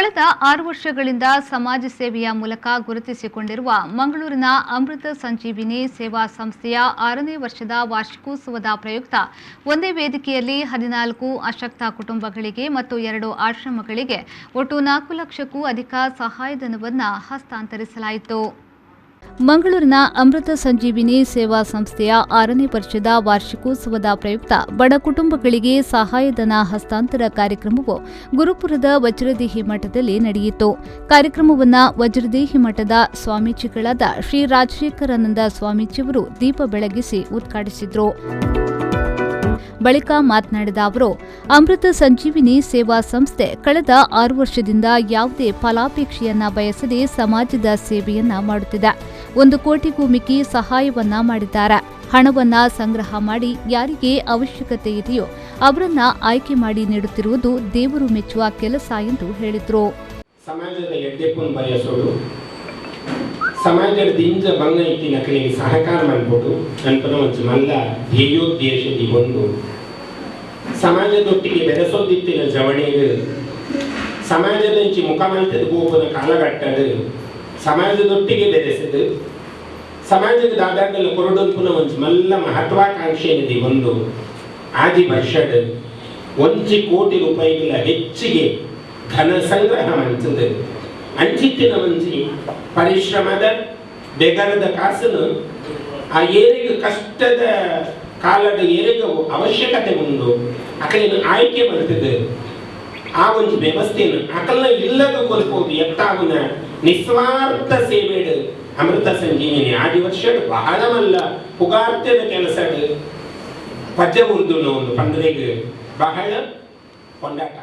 ಕಳೆದ 6 ವರ್ಷಗಳಿಂದ ಸಮಾಜ ಸೇವೆಯ ಮೂಲಕ ಗುರುತಿಸಿಕೊಂಡಿರುವ ಮಂಗಳೂರಿನ ಅಮೃತ ಸಂಜೀವಿನಿ ಸೇವಾ ಸಂಸ್ಥೆಯ 6ನೇ ವರ್ಷದ ವಾರ್ಷಿಕೋತ್ಸವದ ಪ್ರಯುಕ್ತ ಒಂದೇ ವೇದಿಕೆಯಲ್ಲಿ 14 ಅಶಕ್ತ ಕುಟುಂಬಗಳಿಗೆ ಮತ್ತು 2 ಆಶ್ರಮಗಳಿಗೆ ಒಟ್ಟು 4 ಲಕ್ಷಕ್ಕೂ ಅಧಿಕ ಸಹಾಯಧನವನ್ನು ಹಸ್ತಾಂತರಿಸಲಾಯಿತು. ಮಂಗಳೂರಿನ ಅಮೃತ ಸಂಜೀವಿನಿ ಸೇವಾ ಸಂಸ್ಥೆಯ 6ನೇ ವರ್ಷದ ವಾರ್ಷಿಕೋತ್ಸವದ ಪ್ರಯುಕ್ತ ಬಡ ಕುಟುಂಬಗಳಿಗೆ ಸಹಾಯಧನ ಹಸ್ತಾಂತರ ಕಾರ್ಯಕ್ರಮವು ಗುರುಪುರದ ವಜ್ರದೇಹಿ ಮಠದಲ್ಲಿ ನಡೆಯಿತು. ಕಾರ್ಯಕ್ರಮವನ್ನು ವಜ್ರದೇಹಿ ಮಠದ ಸ್ವಾಮೀಜಿಗಳಾದ ಶ್ರೀ ರಾಜಶೇಖರಾನಂದ ಸ್ವಾಮೀಜಿಯವರು ದೀಪ ಬೆಳಗಿಸಿ ಉದ್ಘಾಟಿಸಿದರು. ಬಳಿಕ ಮಾತನಾಡಿದ ಅವರು, ಅಮೃತ ಸಂಜೀವಿನಿ ಸೇವಾ ಸಂಸ್ಥೆ ಕಳೆದ 6 ವರ್ಷದಿಂದ ಯಾವುದೇ ಫಲಾಪೇಕ್ಷೆಯನ್ನ ಬಯಸದೆ ಸಮಾಜದ ಸೇವೆಯನ್ನ ಮಾಡುತ್ತಿದೆ. 1 ಕೋಟಿಗೂ ಮಿಕ್ಕಿ ಸಹಾಯವನ್ನ ಮಾಡಿದ್ದಾರೆ. ಹಣವನ್ನ ಸಂಗ್ರಹ ಮಾಡಿ ಯಾರಿಗೆ ಅವಶ್ಯಕತೆ ಇದೆಯೋ ಅವರನ್ನ ಆಯ್ಕೆ ಮಾಡಿ ನೀಡುತ್ತಿರುವುದು ದೇವರು ಮೆಚ್ಚುವ ಕೆಲಸ ಎಂದು ಹೇಳಿದರು. ಸಮಾಜದ ದಿಂಜ ಬಂಗ ಇತ್ತಿನ ಕಡೆಗೆ ಸಹಕಾರ ಮಾಡ್ಬೋದು ಅನ್ಪನ ಒಂದು ಮಲ್ಲ ಧ್ಯೇಯೋದ್ದೇಶದಿ ಒಂದು ಸಮಾಜದೊಟ್ಟಿಗೆ ಬೆರೆಸೋದಿತ್ತಿನ ಜವಣಿಗೆ ಸಮಾಜದ ಮುಖಮಂತದ ಗೋಪದ ಕಾಲಘಟ್ಟದ ಸಮಾಜದೊಟ್ಟಿಗೆ ಬೆರೆಸದು ಸಮಾಜದ ದಾದಾಗಲ್ಲ ಕೊರಡೊಂಪುನ ಒಂದು ಮಲ್ಲ ಮಹತ್ವಾಕಾಂಕ್ಷೆಯದಿ ಒಂದು ಆದಿ ವರ್ಷದ 1 ಕೋಟಿ ರೂಪಾಯಿಗಳ ಹೆಚ್ಚಿಗೆ ಧನ ಸಂಗ್ರಹ ಮಂಚದ ಅಂಚಿತ್ತಿನ ಮಂಚಿ ಪರಿಶ್ರಮದ ಬೆಗರದ ಕಾಸನ್ನು ಆ ಏರಿಗೆ ಕಷ್ಟದ ಕಾಲದ ಏರಿಗೆ ಅವಶ್ಯಕತೆ ಉಂಟು ಅಕಲಿನ ಆಯ್ಕೆ ಮಾಡ್ತದೆ. ಆ ಒಂದು ವ್ಯವಸ್ಥೆಯನ್ನು ಅಕಲ್ನ ಇಲ್ಲದ ಕೊಲ್ಬೋದು ಎತ್ತಾವನ ನಿಸ್ವಾರ್ಥ ಸೇವೆಡ್ ಅಮೃತ ಸಂಜೀವಿನಿ ಆದಿ ವರ್ಷ ಬಹಳ ಮಲ್ಲ ಪುಗಾರ್ತ್ಯದ ಕೆಲಸ ಪದ್ಯ ಉರ್ದುನ ಒಂದು ಪಂದ್ರೆಗೆ ಬಹಳ ಕೊಂಡಾಟ.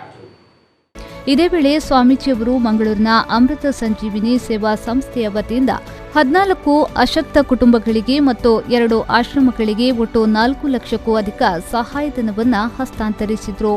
ಇದೇ ವೇಳೆ ಸ್ವಾಮೀಜಿಯವರು ಮಂಗಳೂರಿನ ಅಮೃತ ಸಂಜೀವಿನಿ ಸೇವಾ ಸಂಸ್ಥೆಯ ವತಿಯಿಂದ 14 ಅಶಕ್ತ ಕುಟುಂಬಗಳಿಗೆ ಮತ್ತು 2 ಆಶ್ರಮಗಳಿಗೆ ಒಟ್ಟು 4 ಲಕ್ಷಕ್ಕೂ ಅಧಿಕ ಸಹಾಯಧನವನ್ನು ಹಸ್ತಾಂತರಿಸಿದರು.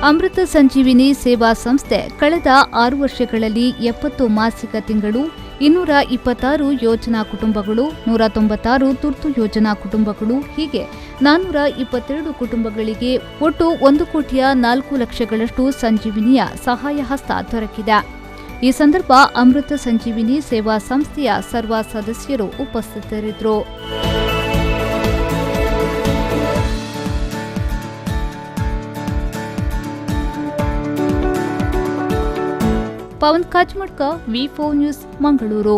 ಅಮೃತ ಸಂಜೀವಿನಿ ಸೇವಾ ಸಂಸ್ಥೆ ಕಳೆದ 6 ವರ್ಷಗಳಲ್ಲಿ 70 ಮಾಸಿಕ ತಿಂಗಳು, 226 ಯೋಜನಾ ಕುಟುಂಬಗಳು, 196 ತುರ್ತು ಯೋಜನಾ ಕುಟುಂಬಗಳು, ಹೀಗೆ 422 ಕುಟುಂಬಗಳಿಗೆ ಒಟ್ಟು 1,04 ಲಕ್ಷಗಳಷ್ಟು ಸಂಜೀವಿನಿಯ ಸಹಾಯ ಹಸ್ತ ದೊರಕಿದೆ. ಈ ಸಂದರ್ಭ ಅಮೃತ ಸಂಜೀವಿನಿ ಸೇವಾ ಸಂಸ್ಥೆಯ ಸರ್ವ ಸದಸ್ಯರು ಉಪಸ್ಥಿತರಿದ್ದರು. ಪವನ್ ಕಾಜ್ಮಡ್ಕ, ವಿ4 ನ್ಯೂಸ್, ಮಂಗಳೂರು.